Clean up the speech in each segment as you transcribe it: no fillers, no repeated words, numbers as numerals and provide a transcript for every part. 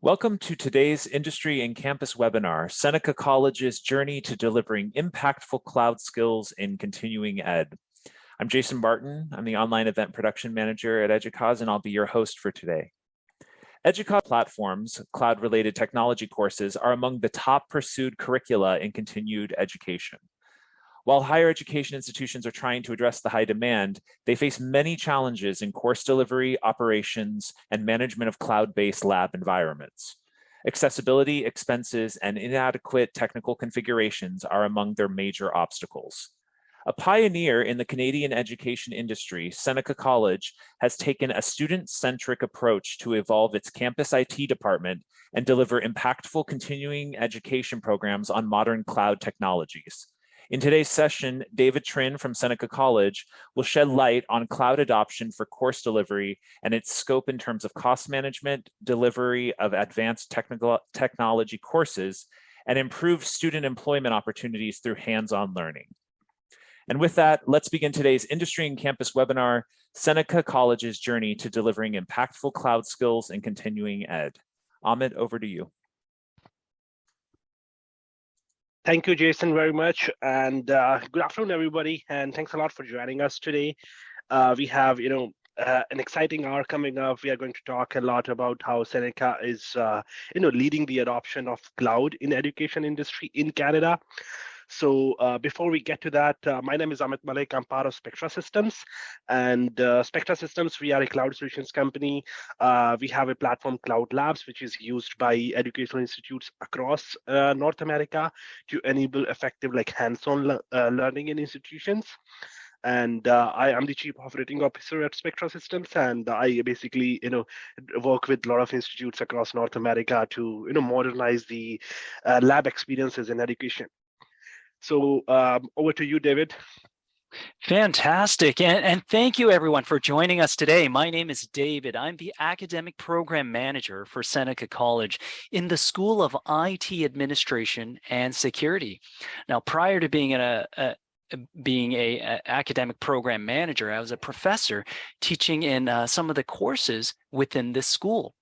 Welcome to today's Industry and Campus webinar, Seneca College's Journey to Delivering Impactful Cloud Skills in Continuing Ed. I'm Jason Barton. I'm the Online Event Production Manager at EDUCAUSE, and I'll be your host for today. EDUCAUSE platforms, cloud-related technology courses, are among the top pursued curricula in continued education. While higher education institutions are trying to address the high demand, they face many challenges in course delivery, operations, and management of cloud-based lab environments. Accessibility, expenses, and inadequate technical configurations are among their major obstacles. A pioneer in the Canadian education industry, Seneca College has taken a student-centric approach to evolve its campus IT department and deliver impactful continuing education programs on modern cloud technologies. In today's session, David Trinh from Seneca College will shed light on cloud adoption for course delivery and its scope in terms of cost management, delivery of advanced technology courses, and improved student employment opportunities through hands-on learning. And with that, let's begin today's Industry and Campus webinar, Seneca College's Journey to Delivering Impactful Cloud Skills in Continuing Ed. Amit, over to you. Thank you, Jason, very much. And good afternoon, everybody. And thanks a lot for joining us today. We have, an exciting hour coming up. We are going to talk a lot about how Seneca is, leading the adoption of cloud in education industry in Canada. So before we get to that, my name is Amit Malik. I'm part of Spektra Systems. And Spektra Systems, we are a cloud solutions company. We have a platform, Cloud Labs, which is used by educational institutes across North America to enable effective hands-on learning in institutions. And I am the Chief Operating Officer at Spektra Systems, and I basically, work with a lot of institutes across North America to, modernize the lab experiences in education. So over to you, David. Fantastic. And thank you, everyone, for joining us today. My name is David. I'm the Academic Program Manager for Seneca College in the School of IT Administration and Security. Now, prior to being being a academic program manager, I was a professor teaching in some of the courses within this school.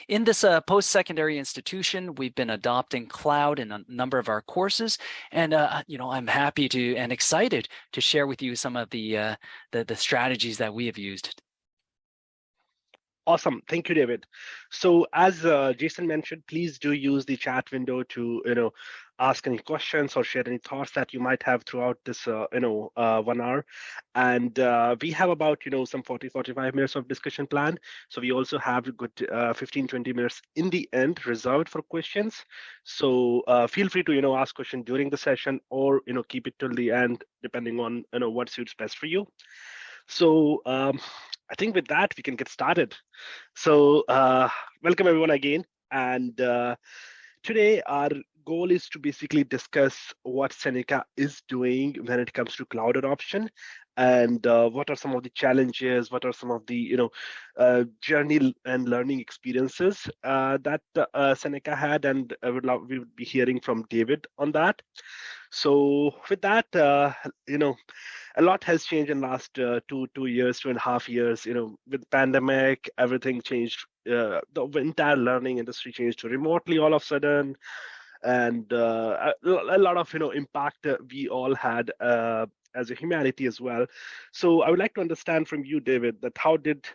In this post-secondary institution, we've been adopting cloud in a number of our courses, and I'm happy to and excited to share with you some of the strategies that we have used. Awesome, thank you, David. So as Jason mentioned, please do use the chat window to ask any questions or share any thoughts that you might have throughout this 1 hour. And we have about some 40-45 minutes of discussion planned. So we also have a good 15-20 minutes in the end reserved for questions. So feel free to ask questions during the session, or keep it till the end depending on what suits best for you. So I think with that, we can get started. So welcome everyone again. And today our goal is to basically discuss what Seneca is doing when it comes to cloud adoption, and what are some of the challenges, what are some of the journey and learning experiences that Seneca had, and we would be hearing from David on that. So with that, a lot has changed in the last 2.5 years. With pandemic, everything changed. The entire learning industry changed to remotely all of a sudden, and a lot of impact we all had as a humanity as well. So I would like to understand from you, David, that how did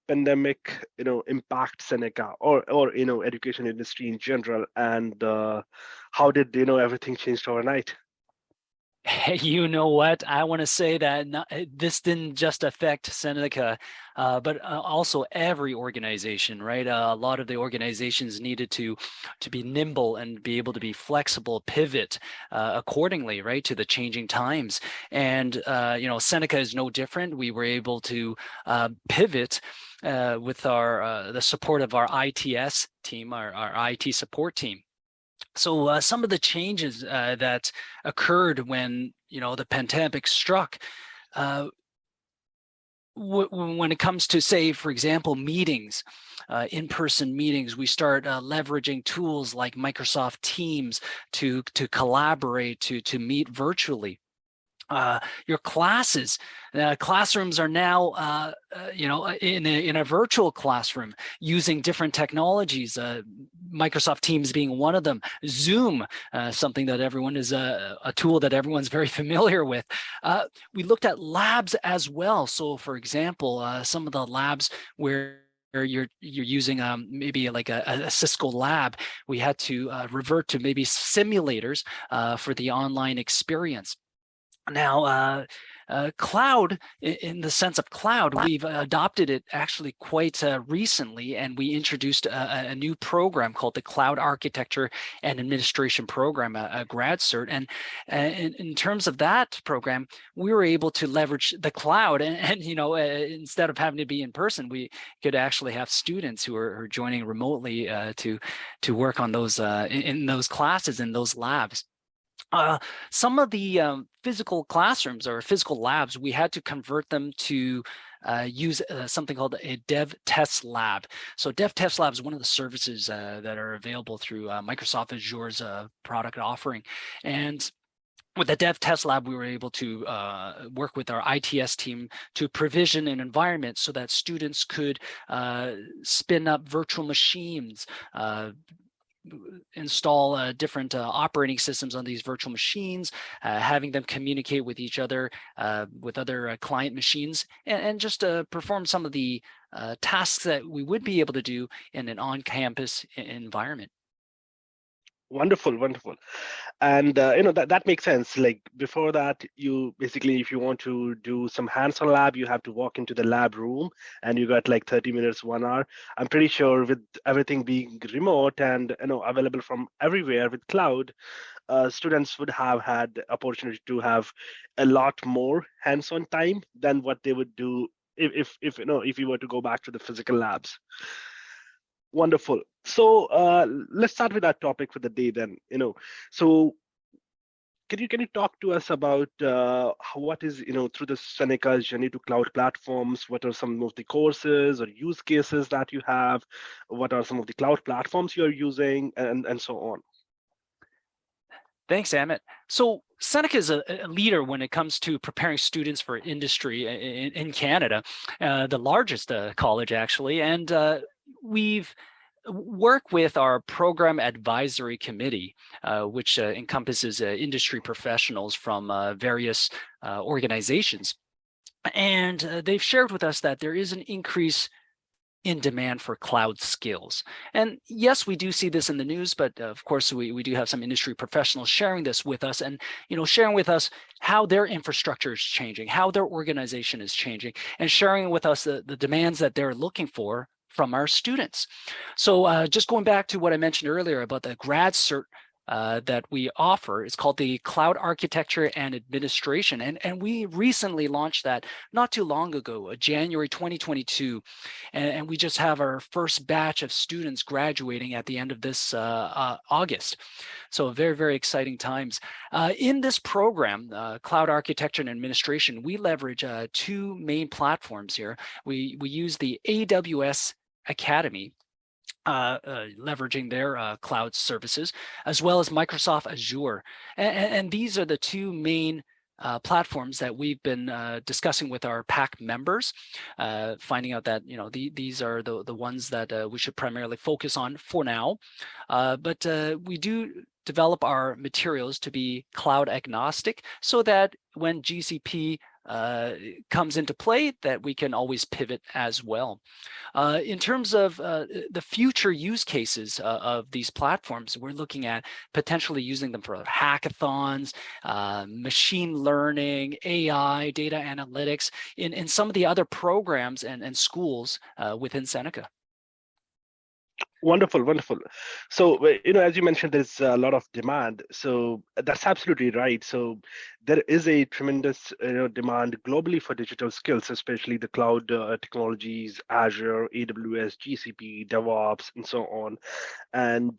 pandemic impact Seneca or education industry in general, and how did everything changed overnight? Hey, you know what? I want to say that this didn't just affect Seneca, but also every organization, right? A lot of the organizations needed to be nimble and be able to be flexible, pivot accordingly, right, to the changing times. And Seneca is no different. We were able to pivot with the support of our ITS team, our IT support team. So some of the changes that occurred when the pandemic struck, when it comes to, say, for example, meetings, in-person meetings, we start leveraging tools like Microsoft Teams to collaborate, to meet virtually. your classes. Classrooms are now, in a virtual classroom using different technologies. Microsoft Teams being one of them. Zoom, something that everyone is a tool that everyone's very familiar with. We looked at labs as well. So, for example, some of the labs where you're using maybe like a Cisco lab, we had to revert to maybe simulators for the online experience. Now, cloud, in the sense of cloud, we've adopted it actually quite recently, and we introduced a new program called the Cloud Architecture and Administration Program, a grad cert. And in terms of that program, we were able to leverage the cloud, and instead of having to be in person, we could actually have students who are joining remotely to work on those in those classes in those labs. Some of the physical classrooms or physical labs, we had to convert them to use something called a dev test lab. So dev test lab is one of the services that are available through Microsoft Azure's product offering. And with the dev test lab, we were able to work with our ITS team to provision an environment so that students could spin up virtual machines, install different operating systems on these virtual machines, having them communicate with each other, with other client machines, and just perform some of the tasks that we would be able to do in an on-campus environment. Wonderful, wonderful. And that makes sense. Like before that, you basically, if you want to do some hands-on lab, you have to walk into the lab room and you got like 30 minutes, 1 hour. I'm pretty sure with everything being remote and available from everywhere with cloud, students would have had opportunity to have a lot more hands-on time than what they would do if you were to go back to the physical labs. Wonderful. So let's start with our topic for the day then. So can you talk to us about what is through the Seneca's journey to cloud platforms? What are some of the courses or use cases that you have? What are some of the cloud platforms you're using, and so on? Thanks, Amit. So Seneca is a leader when it comes to preparing students for industry in Canada, the largest college actually, and we've worked with our program advisory committee, which encompasses industry professionals from various organizations. And they've shared with us that there is an increase in demand for cloud skills. And yes, we do see this in the news, but of course we do have some industry professionals sharing this with us and sharing with us how their infrastructure is changing, how their organization is changing, and sharing with us the demands that they're looking for from our students. So just going back to what I mentioned earlier about the grad cert that we offer, it's called the Cloud Architecture and Administration. And we recently launched that not too long ago, January 2022. And we just have our first batch of students graduating at the end of this August. So very, very exciting times. In this program, Cloud Architecture and Administration, we leverage two main platforms here. We use the AWS Academy, leveraging their cloud services, as well as Microsoft Azure. And these are the two main platforms that we've been discussing with our PAC members, finding out that these are the ones that we should primarily focus on for now. But we do develop our materials to be cloud agnostic so that when GCP comes into play, that we can always pivot as well. In terms of the future use cases of these platforms, we're looking at potentially using them for hackathons, machine learning, AI, data analytics, in some of the other programs and schools within Seneca. Wonderful, wonderful. So, as you mentioned, there's a lot of demand. So that's absolutely right. So there is a tremendous, demand globally for digital skills, especially the cloud technologies, Azure, AWS, GCP, DevOps, and so on. And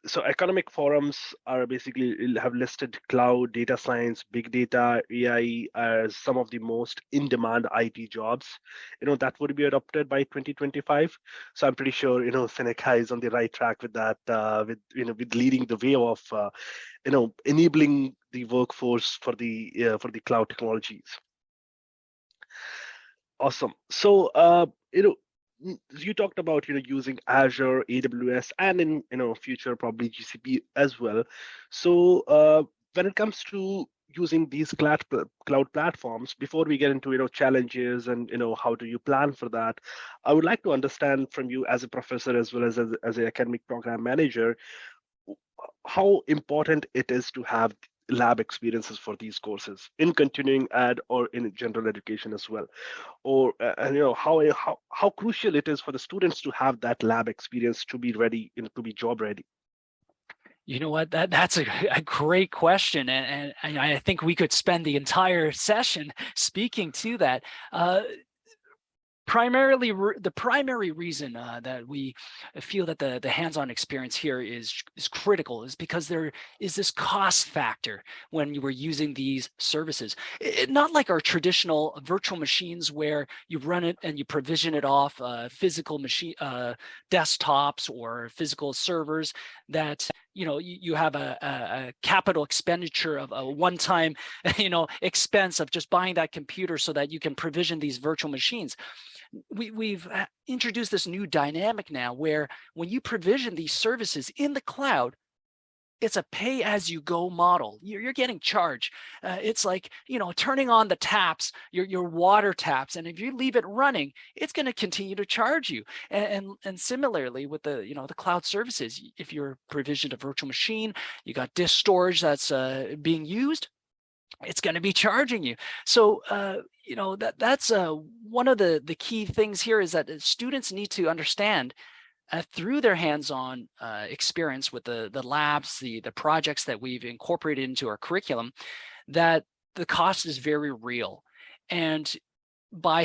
so economic forums are basically have listed cloud, data science, big data, AI as some of the most in-demand IT jobs. That would be adopted by 2025. So I'm pretty sure sure Seneca is on the right track with that, with leading the way of enabling the workforce for the cloud technologies. Awesome. So you talked about using Azure, AWS, and in future probably GCP as well. So when it comes to using these cloud platforms, before we get into challenges and how do you plan for that, I would like to understand from you as a professor as well as an academic program manager, how important it is to have lab experiences for these courses in continuing ed or in general education as well, or and how crucial it is for the students to have that lab experience to be ready, to be job ready. You know what? That's a great question, and I think we could spend the entire session speaking to that. Primarily, the primary reason that we feel that the hands-on experience here is critical is because there is this cost factor when you were using these services. Not like our traditional virtual machines where you run it and you provision it off physical machine desktops or physical servers that you have a capital expenditure of a one-time expense of just buying that computer so that you can provision these virtual machines. We've introduced this new dynamic now where when you provision these services in the cloud, it's a pay-as-you-go model. You're getting charged. It's like turning on the taps, your water taps, and if you leave it running, it's going to continue to charge you. And similarly with the the cloud services, if you're provisioned a virtual machine, you got disk storage that's being used, it's going to be charging you. So that's one of the key things here is that students need to understand through their hands-on experience with the labs, the projects that we've incorporated into our curriculum, that the cost is very real. And by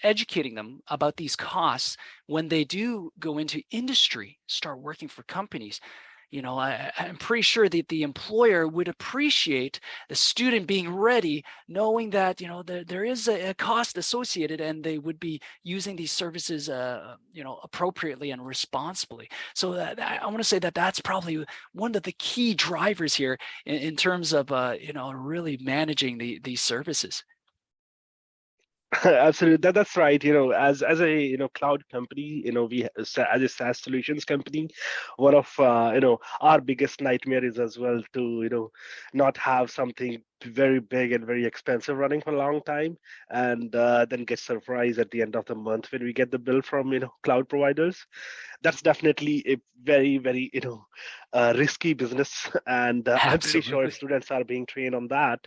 educating them about these costs, when they do go into industry, start working for companies, I'm pretty sure that the employer would appreciate the student being ready, knowing that there is a cost associated, and they would be using these services appropriately and responsibly. So I want to say that that's probably one of the key drivers here in terms of really managing these services. Absolutely, that's right. As a cloud company, we as a SaaS solutions company, one of our biggest nightmare is as well to not have something very big and very expensive running for a long time, and then get surprised at the end of the month when we get the bill from cloud providers. That's definitely a very, very risky business, and I'm pretty sure if students are being trained on that,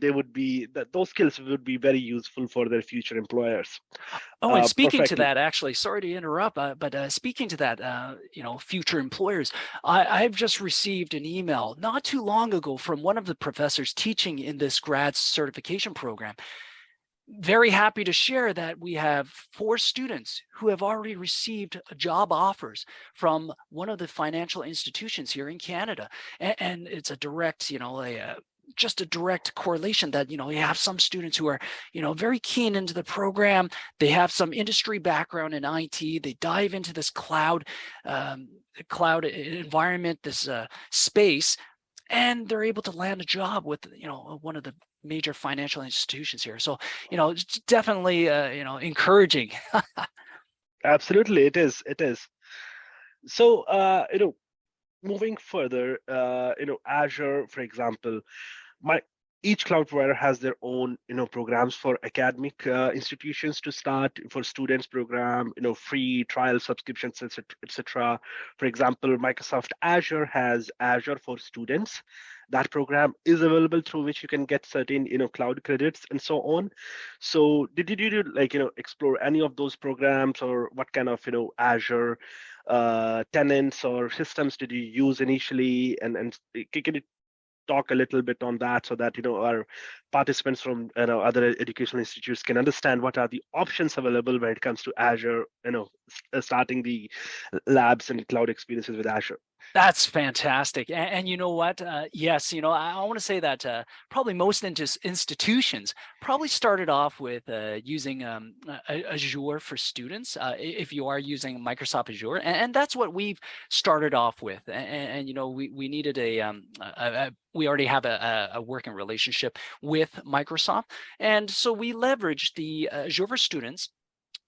they would be those skills would be very useful for their future employers. Oh, and speaking to that, actually, sorry to interrupt, but speaking to that, future employers, I've just received an email not too long ago from one of the professors teaching in this grad certification program. Very happy to share that we have 4 students who have already received job offers from one of the financial institutions here in Canada, and it's a direct, just a direct correlation that you have some students who are very keen into the program. They have some industry background in IT. They dive into this cloud environment, this space, and they're able to land a job with one of the major financial institutions here. So it's definitely encouraging. Absolutely, it is. So moving further, Azure, for example, each cloud provider has their own programs for academic institutions to start, for students program, free trial subscriptions, etc. For example, Microsoft Azure has Azure for Students. That program is available through which you can get certain cloud credits and so on. So did you explore any of those programs, or what kind of Azure tenants or systems did you use initially, and can you talk a little bit on that so that our participants from other educational institutes can understand what are the options available when it comes to Azure starting the labs and cloud experiences with Azure. That's fantastic. And you know what? Yes, I want to say that probably most institutions probably started off with using Azure for students, if you are using Microsoft Azure. And that's what we've started off with. And we needed we already have a working relationship with Microsoft. And so we leveraged the Azure for students.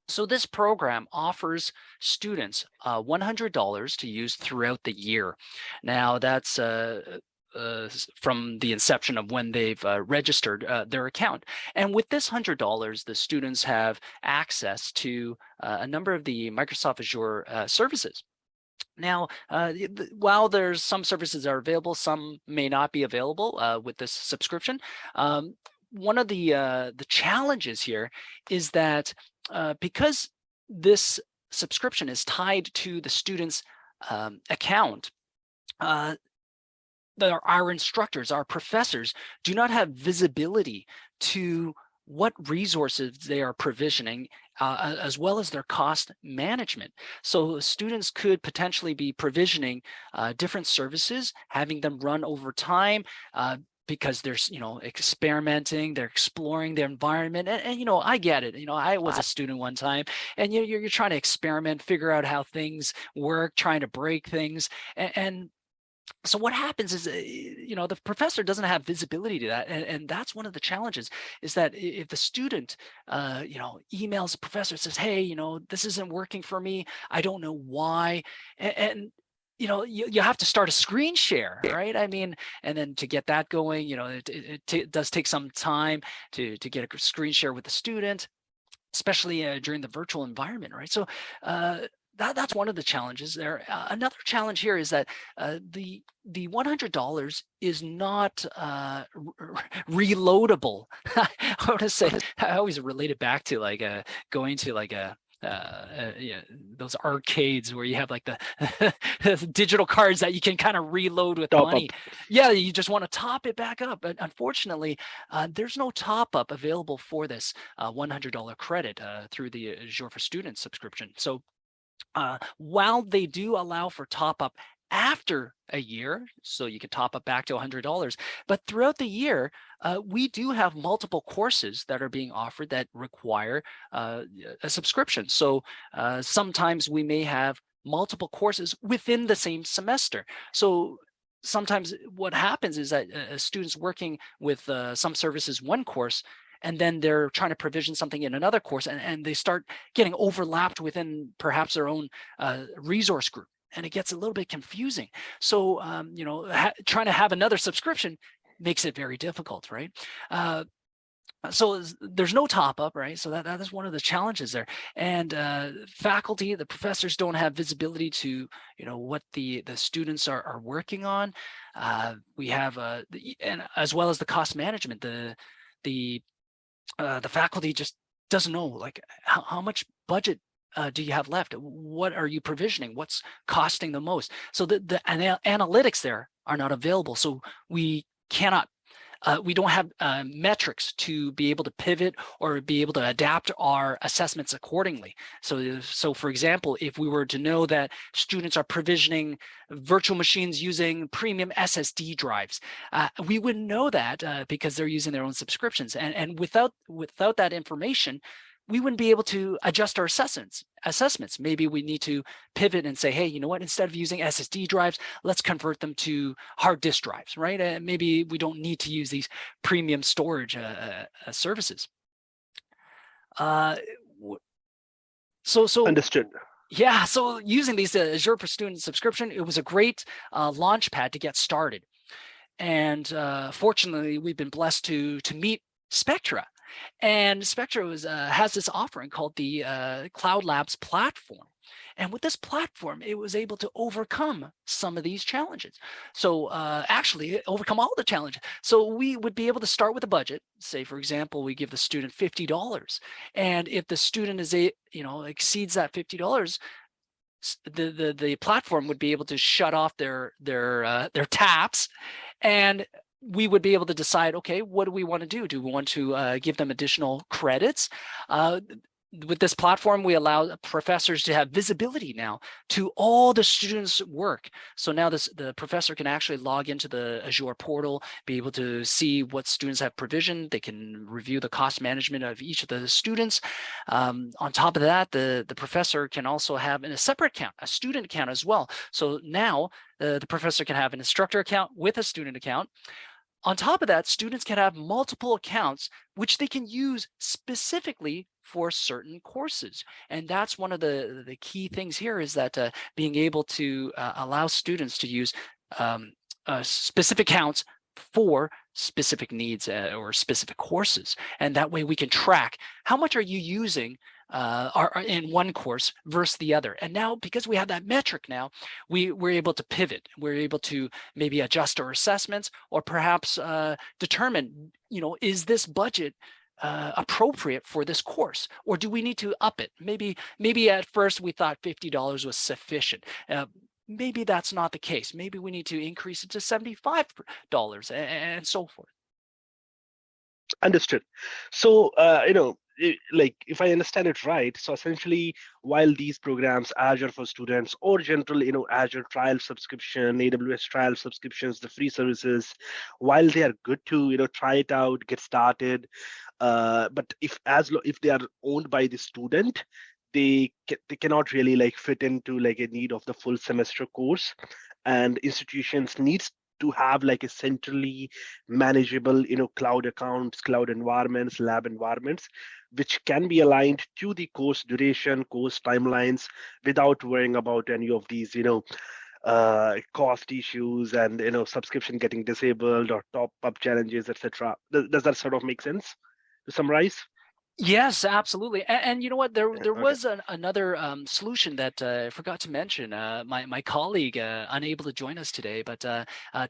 So this program offers students $100 to use throughout the year. Now that's from the inception of when they've registered their account. And with this $100, the students have access to a number of the Microsoft Azure services. Now, while there's some services that are available, some may not be available with this subscription. One of the challenges here is that because this subscription is tied to the student's account, our instructors, our professors do not have visibility to what resources they are provisioning, as well as their cost management. So students could potentially be provisioning different services, having them run over time, because they're experimenting, they're exploring their environment, and I get it. I was a student one time, and you're trying to experiment, figure out how things work, trying to break things, and so what happens is, the professor doesn't have visibility to that, and that's one of the challenges. Is that if the student, emails the professor, says, "Hey, this isn't working for me. I don't know why," and you have to start a screen share, right? I mean, and then to get that going, it does take some time to get a screen share with the student, especially during the virtual environment, right? So that's one of the challenges there. Another challenge here is that the $100 is not reloadable. I want to say, I always relate it back to like going to like a those arcades where you have like the digital cards that you can kind of reload with money. Yeah, you just want to top it back up. But unfortunately, there's no top up available for this $100 credit through the Azure for Students subscription. So while they do allow for top up after a year, so you can top up back to $100, but throughout the year, we do have multiple courses that are being offered that require a subscription. So sometimes we may have multiple courses within the same semester. So sometimes what happens is that students working with some services, one course, and then they're trying to provision something in another course, and they start getting overlapped within perhaps their own resource group, and it gets a little bit confusing. So trying to have another subscription makes it very difficult, right? So there's no top up, right? So that is one of the challenges there. And faculty, the professors don't have visibility to what the students are working on. We have and as well as the cost management, the faculty just doesn't know, like, how much budget do you have left? What are you provisioning? What's costing the most? So the analytics there are not available. So we cannot, we don't have metrics to be able to pivot or be able to adapt our assessments accordingly. So for example, if we were to know that students are provisioning virtual machines using premium SSD drives, we wouldn't know that because they're using their own subscriptions. And without that information, we wouldn't be able to adjust our assessments. Maybe we need to pivot and say, hey, you know what, instead of using SSD drives, let's convert them to hard disk drives, right? Maybe we don't need to use these premium storage services. So Understood. Yeah, so using these Azure for Students subscription, it was a great launch pad to get started. And fortunately, we've been blessed to meet Spektra. And Spektra has this offering called the Cloud Labs platform. And with this platform, it was able to overcome some of these challenges. So actually overcome all the challenges. So we would be able to start with a budget. Say, for example, we give the student $50. And if the student exceeds that $50, the platform would be able to shut off their taps, and we would be able to decide, okay, what do we want to do? Do we want to give them additional credits? with this platform, we allow professors to have visibility now to all the students' work. So now the professor can actually log into the Azure portal, be able to see what students have provisioned. They can review the cost management of each of the students. On top of that, the professor can also have in a separate account, a student account as well. So now the professor can have an instructor account with a student account. On top of that, students can have multiple accounts, which they can use specifically for certain courses. And that's one of the key things here is that being able to allow students to use specific accounts for specific needs or specific courses. And that way we can track how much are you using in one course versus the other. And now, because we have that metric now, we're able to pivot. We're able to maybe adjust our assessments or perhaps determine, is this budget appropriate for this course, or do we need to up it? Maybe at first we thought $50 was sufficient. Maybe that's not the case. Maybe we need to increase it to $75 and so forth. Understood. So, like if I understand it right, so essentially, while these programs, Azure for Students or general, Azure trial subscription, AWS trial subscriptions, the free services, while they are good to, try it out, get started, but if they are owned by the student, they cannot really like fit into like a need of the full semester course, and institutions needs to have like a centrally manageable, cloud accounts, cloud environments, lab environments, which can be aligned to the course duration, course timelines, without worrying about any of these, cost issues and subscription getting disabled or top up challenges, etc. Does that sort of make sense to summarize? Yes, absolutely. And you know what? There Okay. was another solution that I forgot to mention. My colleague, unable to join us today, but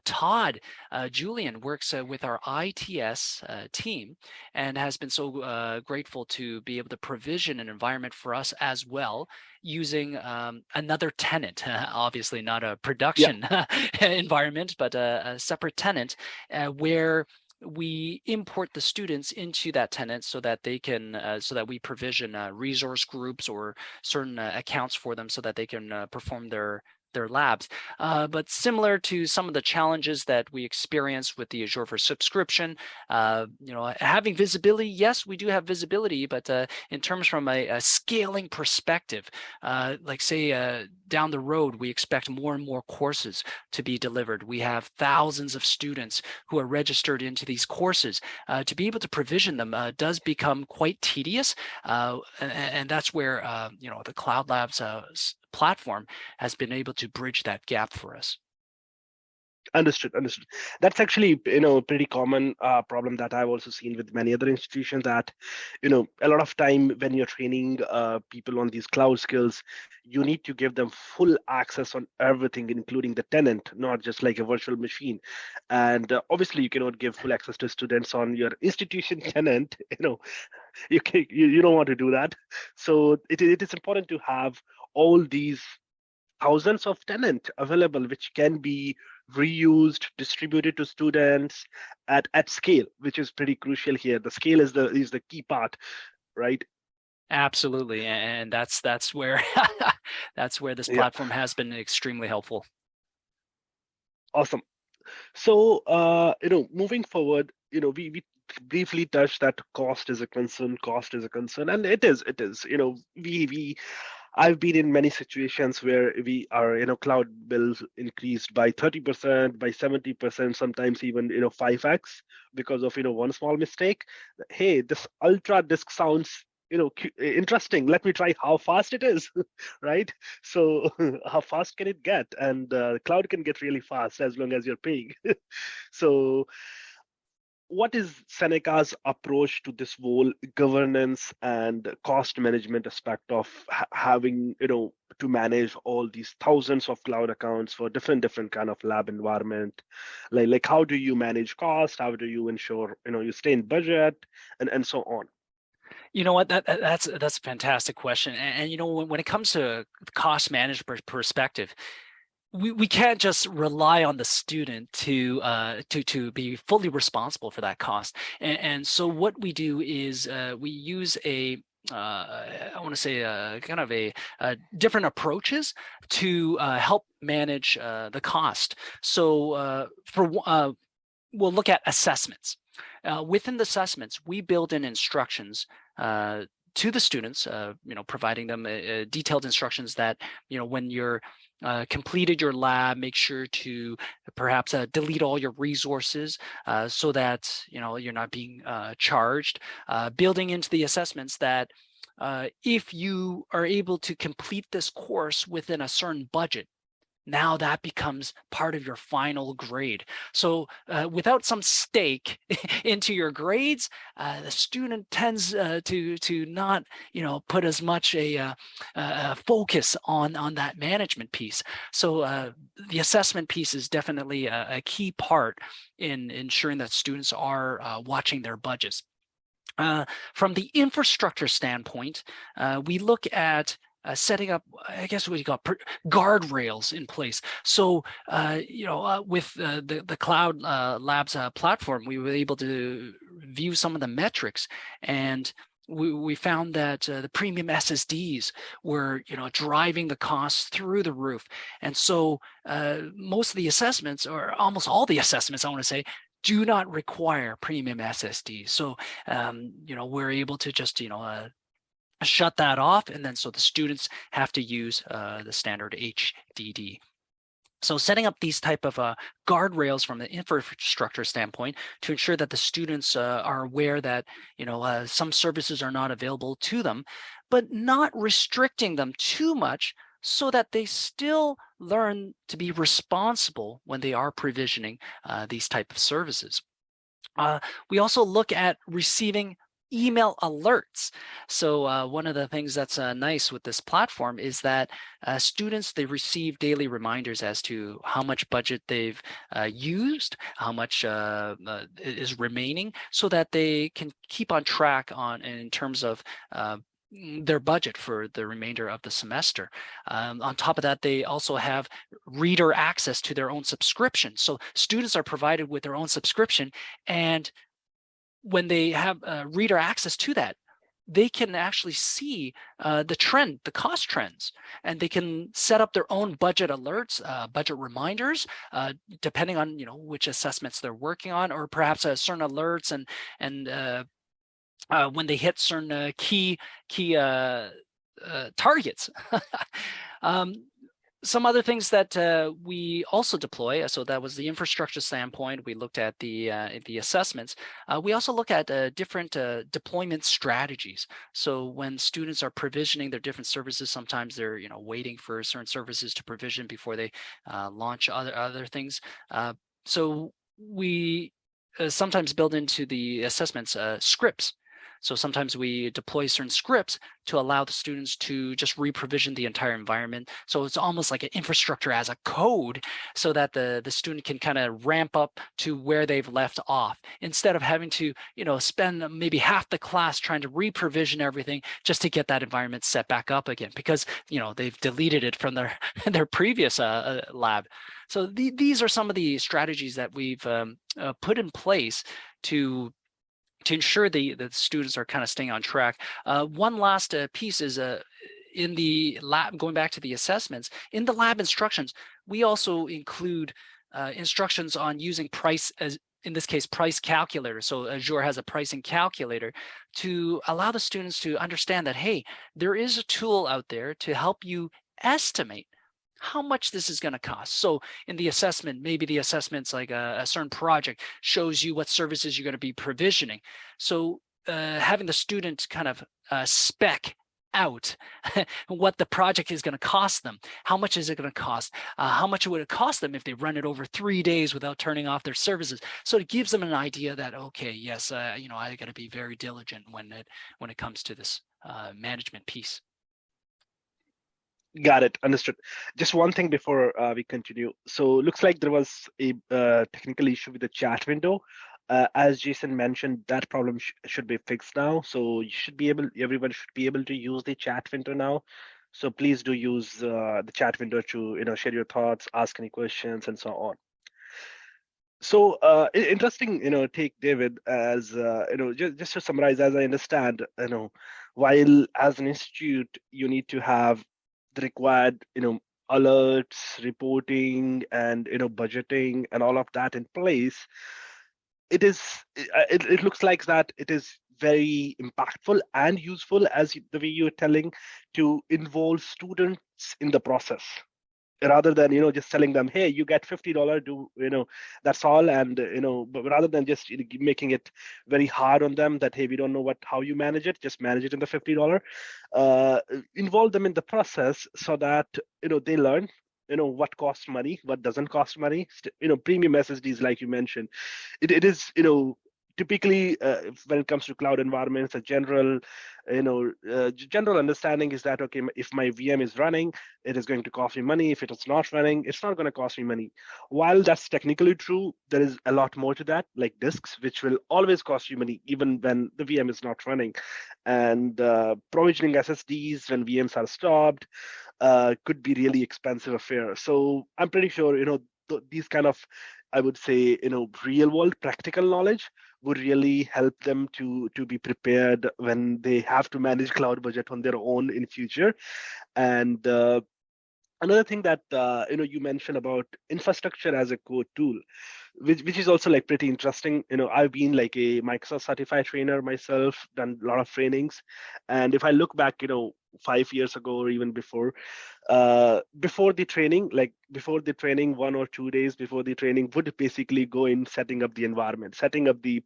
Todd Julian works with our ITS team and has been so grateful to be able to provision an environment for us as well using another tenant, obviously not a production environment, but a separate tenant where we import the students into that tenant so that they can, so that we provision resource groups or certain accounts for them so that they can perform their labs. But similar to some of the challenges that we experience with the Azure for subscription, having visibility, yes, we do have visibility, but in terms from a scaling perspective, like say down the road, we expect more and more courses to be delivered. We have thousands of students who are registered into these courses. To be able to provision them does become quite tedious, and that's where the Cloud Labs platform has been able to bridge that gap for us. Understood. That's actually, pretty common problem that I've also seen with many other institutions, that, a lot of time when you're training people on these cloud skills, you need to give them full access on everything, including the tenant, not just like a virtual machine. And obviously you cannot give full access to students on your institution tenant, you don't want to do that. So it is important to have all these thousands of tenants available, which can be reused, distributed to students at scale, which is pretty crucial here. The scale is the key part, right? Absolutely, and that's where that's where this platform has been extremely helpful. Awesome. So moving forward, we briefly touched that cost is a concern, and it is. I've been in many situations where we are, cloud bills increased by 30%, by 70%, sometimes even, 5x because of, one small mistake. Hey, this ultra disk sounds, interesting. Let me try how fast it is, right? So how fast can it get? And cloud can get really fast as long as you're paying. So what is Seneca's approach to this whole governance and cost management aspect of having, to manage all these thousands of cloud accounts for different kind of lab environment? Like how do you manage cost? How do you ensure, you stay in budget and so on? You know what? That's a fantastic question. And when it comes to cost management perspective, we can't just rely on the student to be fully responsible for that cost. And so what we do is we use a I want to say kind of a different approaches to help manage the cost. So we'll look at assessments. Within the assessments, we build in instructions to the students, providing them detailed instructions that, when you're completed your lab, make sure to perhaps delete all your resources so that, you're not being charged. Building into the assessments that if you are able to complete this course within a certain budget, now that becomes part of your final grade. So without some stake into your grades, the student tends to not, put as much a focus on that management piece. So the assessment piece is definitely a key part in ensuring that students are watching their budgets. From the infrastructure standpoint, we look at setting up, I guess what you call guardrails in place. So, with the Cloud Labs platform, we were able to view some of the metrics, and we found that the premium SSDs were, driving the costs through the roof. And so most of the assessments, or almost all the assessments, I want to say, do not require premium SSDs. So, we're able to just, shut that off, and then so the students have to use the standard HDD. So setting up these type of guardrails from the infrastructure standpoint to ensure that the students are aware that some services are not available to them, but not restricting them too much so that they still learn to be responsible when they are provisioning these type of services. We also look at receiving email alerts. So one of the things that's nice with this platform is that students, they receive daily reminders as to how much budget they've used, how much is remaining, so that they can keep on track in terms of their budget for the remainder of the semester. On top of that, they also have reader access to their own subscription. So students are provided with their own subscription, and when they have reader access to that, they can actually see the cost trends, and they can set up their own budget alerts, budget reminders, depending on which assessments they're working on, or perhaps certain alerts and when they hit certain key targets. Some other things that we also deploy, so that was the infrastructure standpoint. We looked at the assessments. We also look at different deployment strategies. So when students are provisioning their different services, sometimes they're waiting for certain services to provision before they launch other things. So we sometimes build into the assessments scripts. So sometimes we deploy certain scripts to allow the students to just re-provision the entire environment. So it's almost like an infrastructure as a code, so that the student can kind of ramp up to where they've left off, instead of having to spend maybe half the class trying to re-provision everything just to get that environment set back up again, because they've deleted it from their previous lab. So these are some of the strategies that we've put in place to ensure the students are kind of staying on track. One last piece is in the lab, going back to the assessments, in the lab instructions, we also include instructions on using price, as in this case, price calculator. So Azure has a pricing calculator to allow the students to understand that, hey, there is a tool out there to help you estimate how much this is going to cost. So in the assessment, maybe the assessment's like a certain project shows you what services you're going to be provisioning. So having the student kind of spec out what the project is going to cost them. How much is it going to cost? How much would it cost them if they run it over 3 days without turning off their services? So it gives them an idea that, okay, yes, I got to be very diligent when it comes to this management piece. Got it. Understood. Just one thing before we continue. So looks like there was a technical issue with the chat window. As Jason mentioned, that problem should be fixed now. So everyone should be able to use the chat window now. So please do use the chat window to share your thoughts, ask any questions, and so on. So interesting, take David as just to summarize, as I understand, while as an institute you need to have the required, alerts, reporting, and budgeting and all of that in place. It is it looks like that it is very impactful and useful as the way you're telling to involve students in the process rather than just telling them, hey, you get $50, do that's all. And but rather than just making it very hard on them that, hey, we don't know how you manage it, just manage it in the $50. uh, Involve them in the process so that they learn what costs money, what doesn't cost money. Premium ssds, like you mentioned, it is typically when it comes to cloud environments, a general understanding is that, okay, if my VM is running, it is going to cost me money. If it is not running, it's not going to cost me money. While that's technically true, there is a lot more to that, like disks, which will always cost you money even when the VM is not running. And provisioning ssds when VMs are stopped could be really expensive affair. So I'm pretty sure these kind of, I would say, real world practical knowledge would really help them to be prepared when they have to manage cloud budget on their own in future. And another thing that you mentioned about infrastructure as a core tool, which is also like pretty interesting. I've been like a Microsoft certified trainer myself, done a lot of trainings, and if I look back 5 years ago or even before, before the training, like before the training, 1 or 2 days before the training, would basically go in setting up the environment,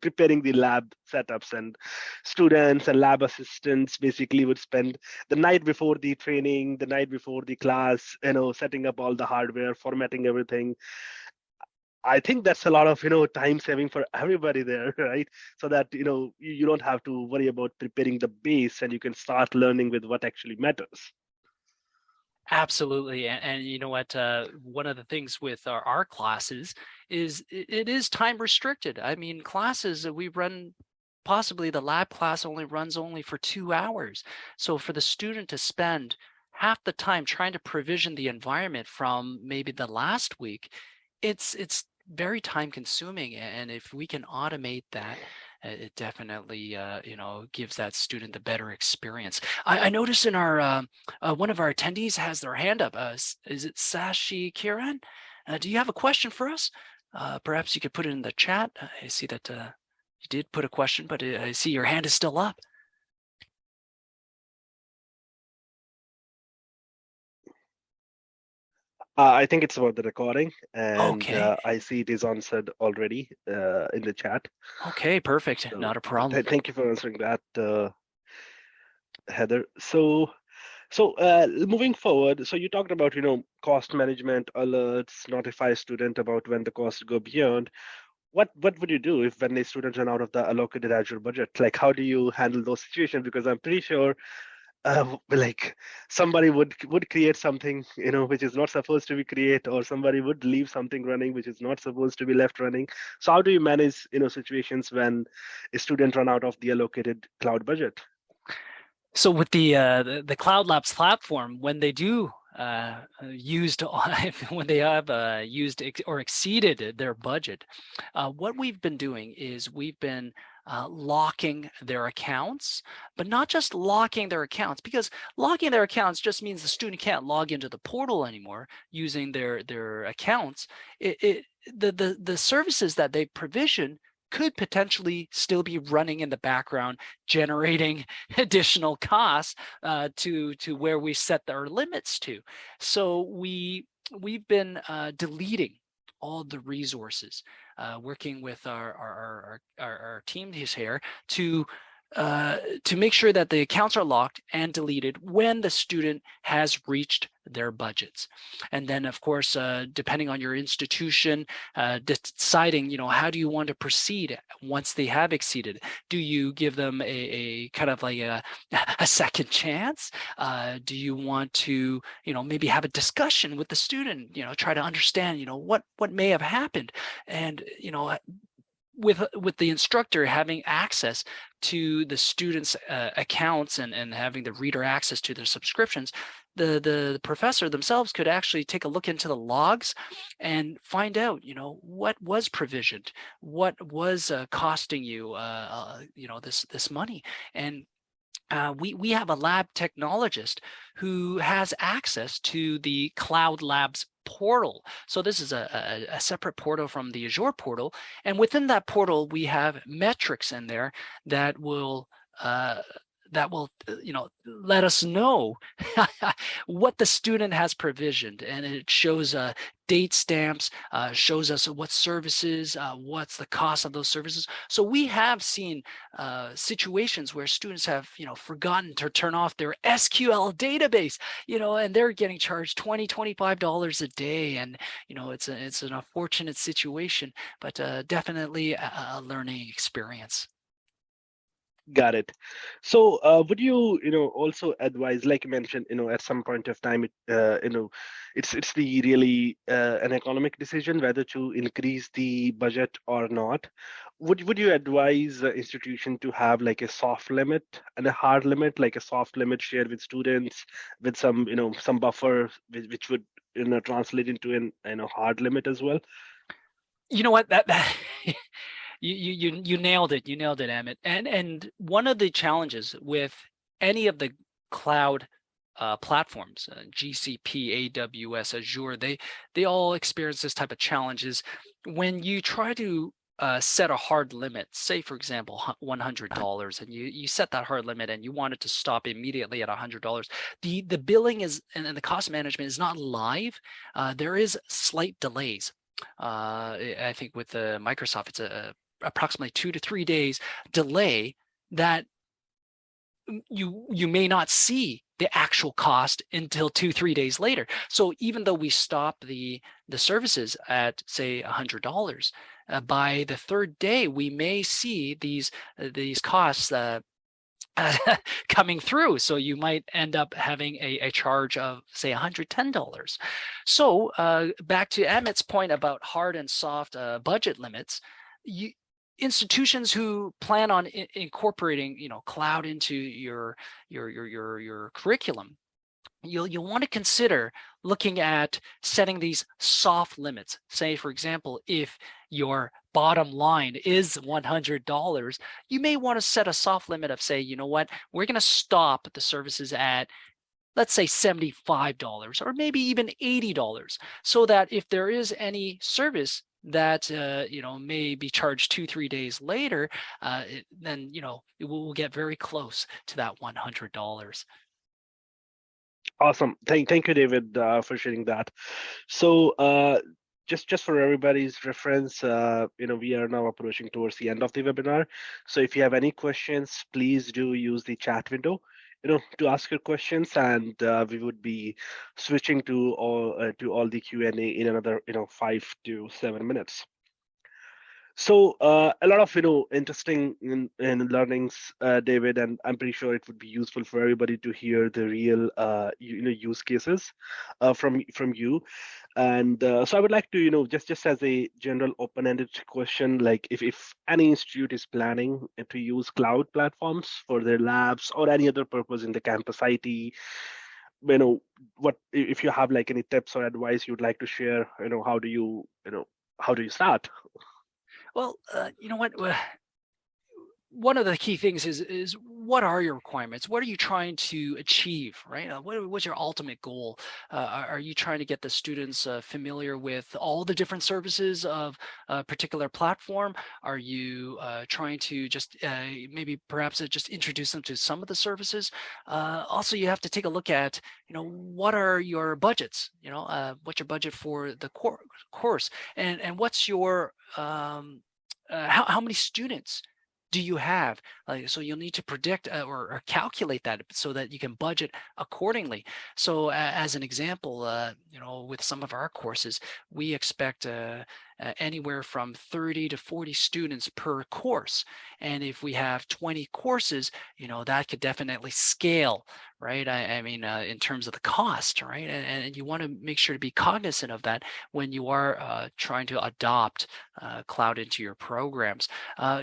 preparing the lab setups, and students and lab assistants basically would spend the night before the training, the night before the class, setting up all the hardware, formatting everything. I think that's a lot of time saving for everybody there, right? So that you don't have to worry about preparing the base, and you can start learning with what actually matters. Absolutely. And you know what? One of the things with our classes is it is time restricted. I mean, classes we run, possibly the lab class only runs only for 2 hours. So for the student to spend half the time trying to provision the environment from maybe the last week, it's very time consuming. And if we can automate that, it definitely gives that student a better experience. I noticed in our one of our attendees has their hand up. Is it Sashi Kiran? Do you have a question for us? Perhaps you could put it in the chat. I see that you did put a question, but I see your hand is still up. I think it's about the recording, and Okay. I see it is answered already in the chat. Okay, perfect. So Not a problem. thank you for answering that, Heather. So moving forward, so you talked about cost management, alerts, notify student about when the costs go beyond. What would you do if when a student run out of the allocated Azure budget? Like, how do you handle those situations? Because I'm pretty sure like somebody would create something which is not supposed to be create, or somebody would leave something running which is not supposed to be left running. So how do you manage situations when a student run out of the allocated cloud budget? So with the Cloud Labs platform, when they do used when they have used or exceeded their budget, what we've been doing is we've been locking their accounts, but not just locking their accounts, because locking their accounts just means the student can't log into the portal anymore using their accounts. The services that they provision could potentially still be running in the background, generating additional costs to where we set our limits to. So we've been deleting all the resources, working with our team here to make sure that the accounts are locked and deleted when the student has reached their budgets. And then, of course, depending on your institution, deciding, how do you want to proceed once they have exceeded? Do you give them a kind of like a second chance? Do you want to, maybe have a discussion with the student, try to understand, what may have happened? And, with the instructor having access to the students' accounts and having the reader access to their subscriptions, the professor themselves could actually take a look into the logs and find out, what was provisioned, what was costing you, this money. And we have a lab technologist who has access to the Cloud Labs portal. So this is a separate portal from the Azure portal. And within that portal, we have metrics in there that will let us know what the student has provisioned, and it shows date stamps, shows us what services, what's the cost of those services. So we have seen situations where students have forgotten to turn off their SQL database, and they're getting charged $20, $25 a day, and it's an unfortunate situation, but definitely a learning experience. Got it. So, would you, also advise, like you mentioned, at some point of time, it's the really an economic decision whether to increase the budget or not. Would you advise the institution to have like a soft limit and a hard limit, like a soft limit shared with students with some, some buffer, which would, translate into an, hard limit as well? You know what, that you nailed it. You nailed it, Amit. And one of the challenges with any of the cloud platforms, GCP, AWS, Azure, they all experience this type of challenges. When you try to set a hard limit, say for example $100, and you set that hard limit and you want it to stop immediately at $100, the billing is and the cost management is not live. There is slight delays. I think with Microsoft, it's approximately 2 to 3 days delay that you may not see the actual cost until 2-3 days later. So even though we stop the services at say $100, by the third day we may see these costs coming through. So you might end up having a charge of say $110. So back to Amit's point about hard and soft budget limits, institutions who plan on incorporating cloud into your curriculum, you'll want to consider looking at setting these soft limits. Say for example, if your bottom line is $100, you may want to set a soft limit of say, we're going to stop the services at, let's say $75 or maybe even $80, so that if there is any service that may be charged 2-3 days later, then it will get very close to that $100. Awesome. Thank you, David, for sharing that. So just for everybody's reference, we are now approaching towards the end of the webinar. So if you have any questions, please do use the chat window, to ask your questions, and we would be switching to all the Q&A in another 5 to 7 minutes. So a lot of interesting learnings, David, and I'm pretty sure it would be useful for everybody to hear the real use cases from you. And so I would like to just as a general open-ended question, like if any institute is planning to use cloud platforms for their labs or any other purpose in the campus IT, what if you have like any tips or advice you'd like to share? How do you start? Well, you know what? One of the key things is what are your requirements? What are you trying to achieve, right? What's your ultimate goal? Are you trying to get the students familiar with all the different services of a particular platform? Are you trying to just perhaps just introduce them to some of the services? Also, you have to take a look at, what are your budgets? What's your budget for the course, and what's your how many students do you have? So you'll need to predict or calculate that so that you can budget accordingly. So as an example, with some of our courses, we expect anywhere from 30 to 40 students per course. And if we have 20 courses, that could definitely scale, right? I mean, in terms of the cost, right? And you want to make sure to be cognizant of that when you are trying to adopt cloud into your programs.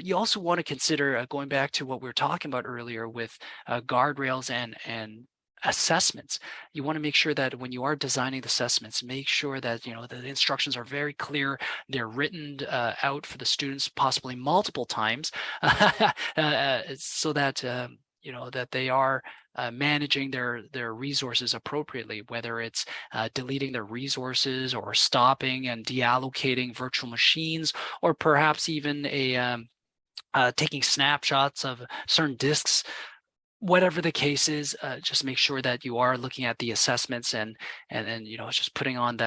You also want to consider going back to what we were talking about earlier with guardrails and assessments. You want to make sure that when you are designing the assessments, make sure that the instructions are very clear. They're written out for the students possibly multiple times, so that that they are managing their resources appropriately, whether it's deleting their resources or stopping and deallocating virtual machines, or perhaps even taking snapshots of certain disks. Whatever the case is, just make sure that you are looking at the assessments and it's just putting on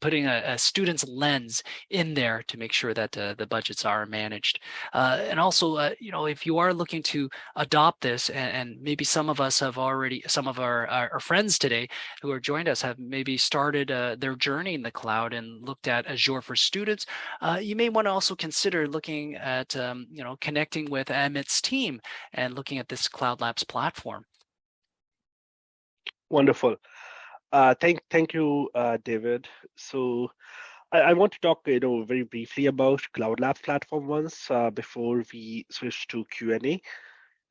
putting a student's lens in there to make sure that the budgets are managed. And also, if you are looking to adopt this, and maybe some of our friends today who are joined us have maybe started their journey in the cloud and looked at Azure for Students, you may want to also consider looking at connecting with Amit's team and looking at this Cloud Labs platform. Wonderful. Thank you, David. So I want to talk, very briefly about Cloud Labs platform once before we switch to Q&A.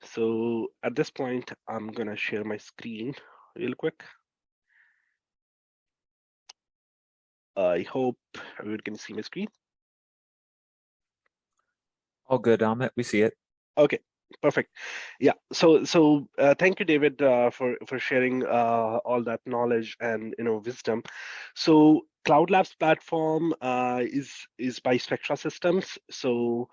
So at this point, I'm gonna share my screen real quick. I hope everyone can see my screen. All good, Amit. We see it. Okay. Perfect. Yeah. So thank you, David, for sharing all that knowledge and wisdom. So Cloud Labs platform is by Spektra Systems. So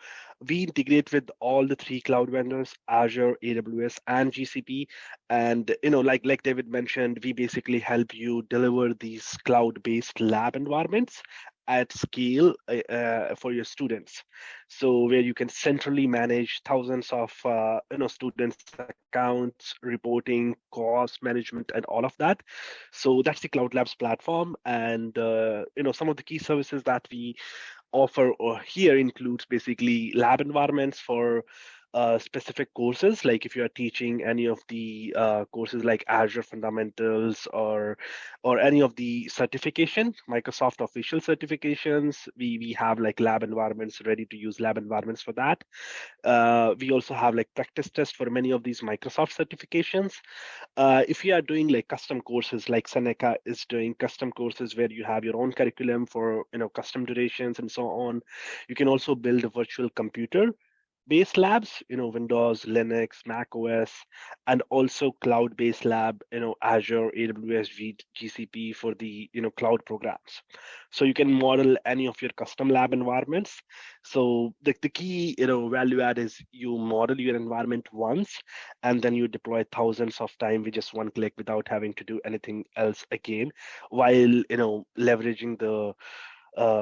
we integrate with all the three cloud vendors: Azure, AWS, and GCP. And like David mentioned, we basically help you deliver these cloud-based lab environments at scale for your students. So where you can centrally manage thousands of students' accounts, reporting, cost management, and all of that. So that's the Cloud Labs platform, and some of the key services that we offer here includes basically lab environments for specific courses, like if you are teaching any of the courses like Azure Fundamentals or any of the certification, Microsoft official certifications, we have like lab environments, ready to use lab environments for that. We also have like practice tests for many of these Microsoft certifications. If you are doing like custom courses, like Seneca is doing custom courses where you have your own curriculum for custom durations and so on, you can also build a virtual computer based labs, Windows, Linux, Mac OS, and also cloud-based lab, Azure, AWS, GCP for the, cloud programs. So you can model any of your custom lab environments. So the key, value add is you model your environment once, and then you deploy thousands of times with just one click without having to do anything else again, while, leveraging the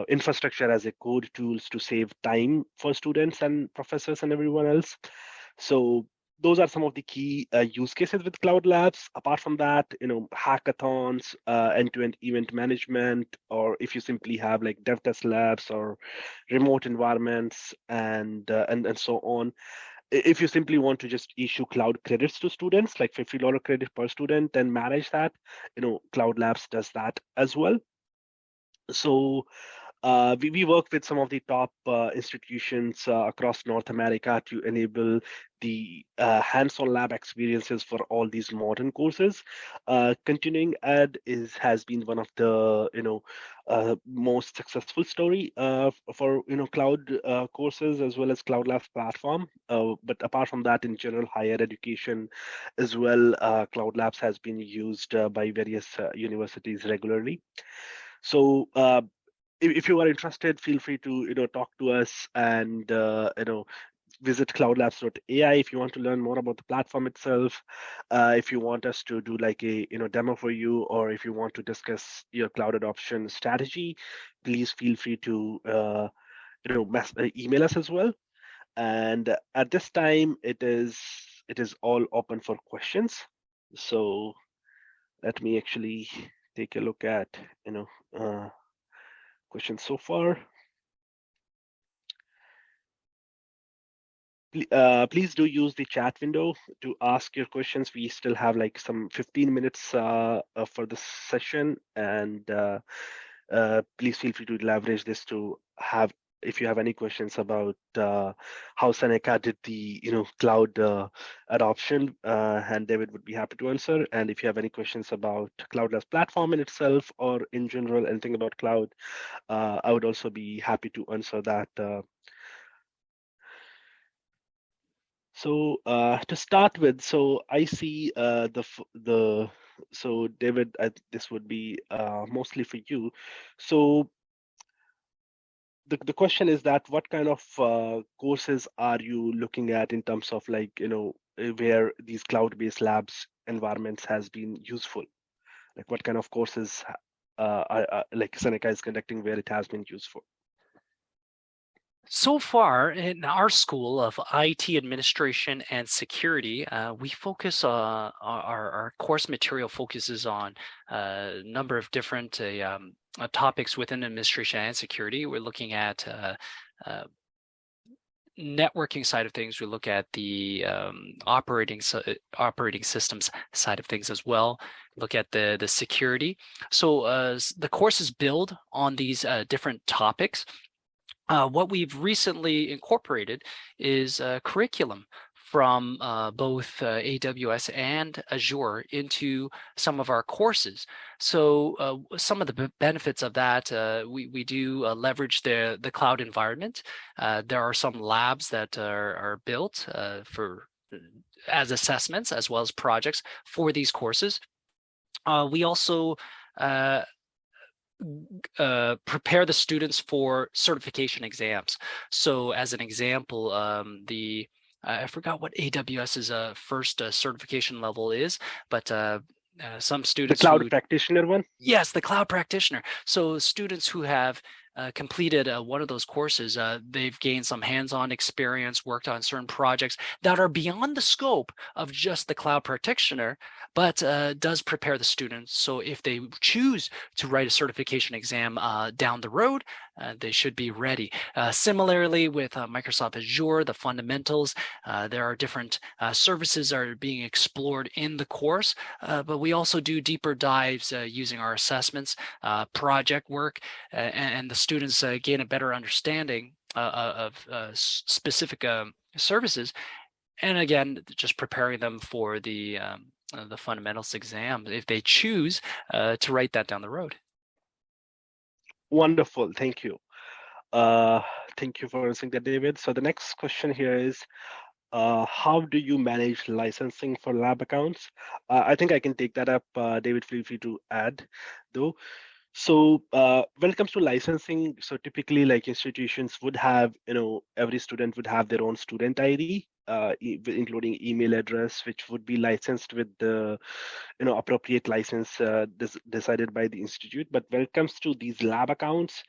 infrastructure as a code tools to save time for students and professors and everyone else. So those are some of the key use cases with Cloud Labs. Apart from that, hackathons, end-to-end event management, or if you simply have like dev test labs or remote environments and so on. If you simply want to just issue cloud credits to students, like $50 credit per student, and manage that, Cloud Labs does that as well. So we work with some of the top institutions across North America to enable the hands-on lab experiences for all these modern courses. Continuing Ed has been one of the most successful story for cloud courses as well as Cloud Labs platform. But apart from that, in general higher education as well, Cloud Labs has been used by various universities regularly. So if you are interested, feel free to talk to us and visit cloudlabs.ai if you want to learn more about the platform itself. If you want us to do like a demo for you, or if you want to discuss your cloud adoption strategy, please feel free to email us as well. And at this time, it is all open for questions. So let me actually take a look at questions so far. Please do use the chat window to ask your questions. We still have like some 15 minutes for this session, and please feel free to leverage this to have, if you have any questions about how Seneca did the cloud adoption, and David would be happy to answer. And if you have any questions about Cloud as platform in itself, or in general anything about cloud, I would also be happy to answer that. So to start with, so I see so David, this would be mostly for you. So the question is that what kind of courses are you looking at in terms of like where these cloud-based labs environments has been useful? Like what kind of courses like Seneca is conducting where it has been useful? So far in our School of IT Administration and Security, we focus our course material focuses on a number of different topics within administration and security. We're looking at networking side of things. We look at the operating systems side of things as well. Look at the security. So the courses build on these different topics. What we've recently incorporated is a curriculum from both AWS and Azure into some of our courses. So some of the benefits of that, we do leverage the cloud environment. There are some labs that are built as assessments as well as projects for these courses. We also prepare the students for certification exams. So as an example, I forgot what AWS's first certification level is, but some students— the cloud practitioner one? Yes, the cloud practitioner. So students who have completed one of those courses, they've gained some hands-on experience, worked on certain projects that are beyond the scope of just the cloud practitioner, but does prepare the students. So if they choose to write a certification exam down the road, they should be ready. Similarly with Microsoft Azure, the fundamentals, there are different services that are being explored in the course, but we also do deeper dives using our assessments, project work, and the students gain a better understanding of specific services. And again, just preparing them for the fundamentals exam if they choose to write that down the road. Wonderful, thank you. Thank you for answering that, David. So the next question here is, how do you manage licensing for lab accounts? I think I can take that up. David, feel free to add, though. So when it comes to licensing, so typically like institutions would have, every student would have their own student ID, including email address, which would be licensed with the appropriate license decided by the institute. But when it comes to these lab accounts,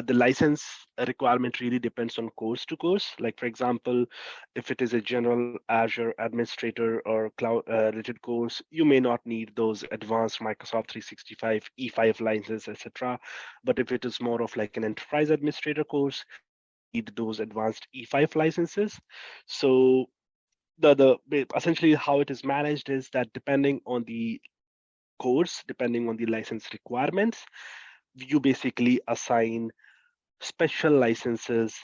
the license requirement really depends on course to course. Like, for example, if it is a general Azure administrator or cloud related course, you may not need those advanced Microsoft 365 E5 licenses, etc. But if it is more of like an enterprise administrator course, you need those advanced E5 licenses. So essentially how it is managed is that depending on the course, depending on the license requirements, you basically assign special licenses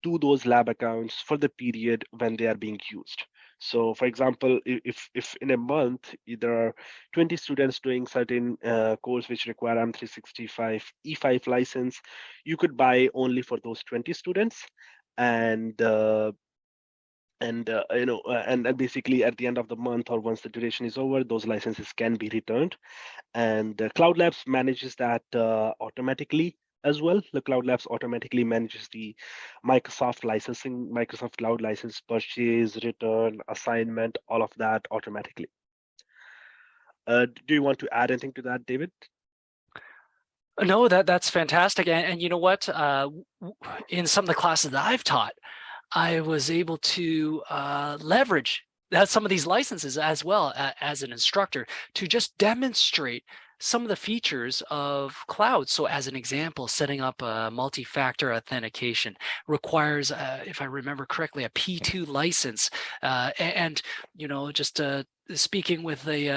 to those lab accounts for the period when they are being used. So for example, if in a month there are 20 students doing certain course which require M365 E5 license, you could buy only for those 20 students, and basically at the end of the month or once the duration is over, those licenses can be returned. And Cloud Labs manages that automatically as well. The Cloud Labs automatically manages the Microsoft licensing, Microsoft Cloud license purchase, return, assignment, all of that automatically. Do you want to add anything to that, David? No, that's fantastic. And you know what? In some of the classes that I've taught, I was able to leverage some of these licenses as well as an instructor to just demonstrate some of the features of cloud. So as an example, setting up a multi-factor authentication requires, if I remember correctly, a P2 license. And, just speaking with the,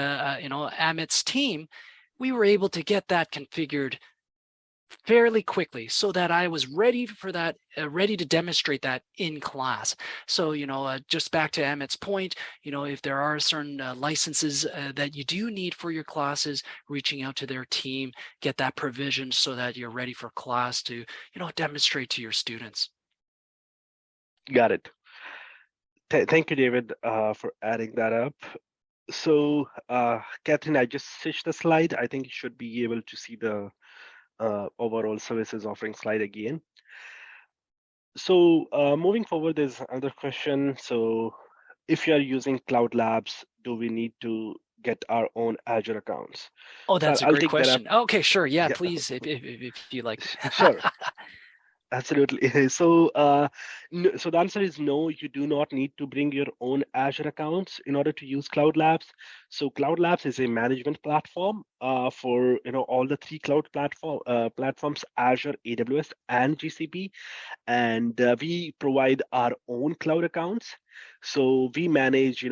Amit's team, we were able to get that configured fairly quickly so that I was ready for that, ready to demonstrate that in class. So, just back to Amit's point, if there are certain licenses that you do need for your classes, reaching out to their team, get that provisioned so that you're ready for class to, demonstrate to your students. Got it. Thank you, David, for adding that up. So, Catherine, I just switched the slide. I think you should be able to see the overall services offering slide again. So moving forward, there's another question. So if you are using Cloud Labs, do we need to get our own Azure accounts? Oh, that's So a great question. Okay, sure. Yeah, yeah. Please, if you like. Sure. Absolutely. So, so the answer is no. You do not need to bring your own Azure accounts in order to use Cloud Labs. So, Cloud Labs is a management platform for all the three cloud platforms: Azure, AWS, and GCP. And we provide our own cloud accounts. So we manage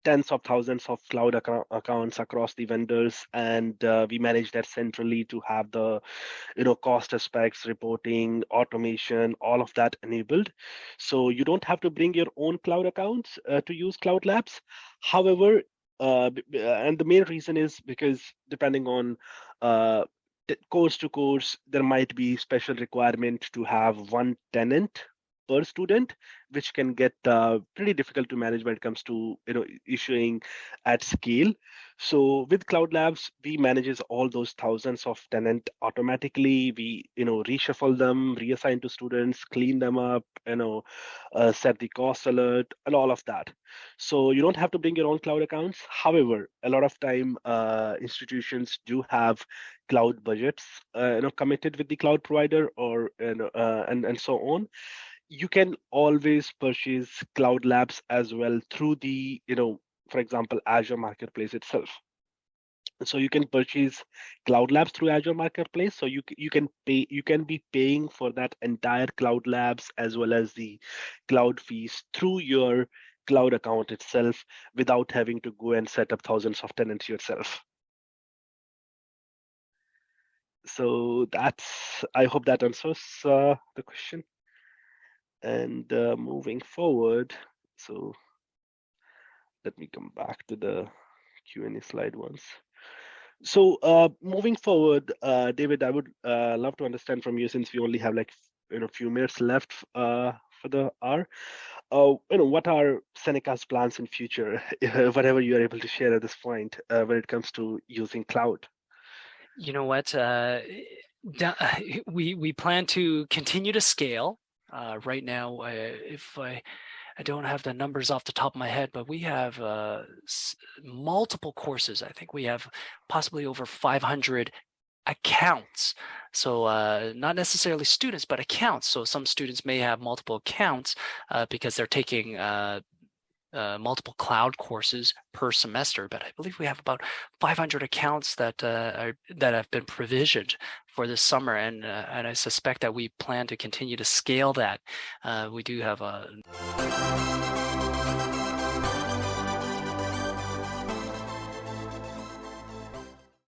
tens of thousands of cloud accounts across the vendors, and we manage that centrally to have the cost aspects, reporting, automation, all of that enabled. So you don't have to bring your own cloud accounts to use Cloud Labs. However, and the main reason is because depending on course to course, there might be special requirement to have one tenant per student, which can get pretty difficult to manage when it comes to issuing at scale. So with Cloud Labs, we manages all those thousands of tenant automatically. We reshuffle them, reassign to students, clean them up, set the cost alert, and all of that. So you don't have to bring your own cloud accounts. However, a lot of time institutions do have cloud budgets, committed with the cloud provider, or and so on. You can always purchase Cloud Labs as well through the, for example, Azure Marketplace itself. So you can purchase Cloud Labs through Azure Marketplace. So you can be paying for that entire Cloud Labs as well as the cloud fees through your cloud account itself without having to go and set up thousands of tenants yourself. So I hope that answers the question. And moving forward, so let me come back to the Q&A slide once. So moving forward, David, I would love to understand from you, since we only have like a few minutes left for the hour. What are Senecas plans in future, whatever you are able to share at this point when it comes to using cloud? You know what? We plan to continue to scale. Right now, if I don't have the numbers off the top of my head, but we have multiple courses. I think we have possibly over 500 accounts. So not necessarily students, but accounts. So some students may have multiple accounts because they're taking multiple cloud courses per semester, but I believe we have about 500 accounts that have been provisioned for this summer, and I suspect that we plan to continue to scale that. We do have a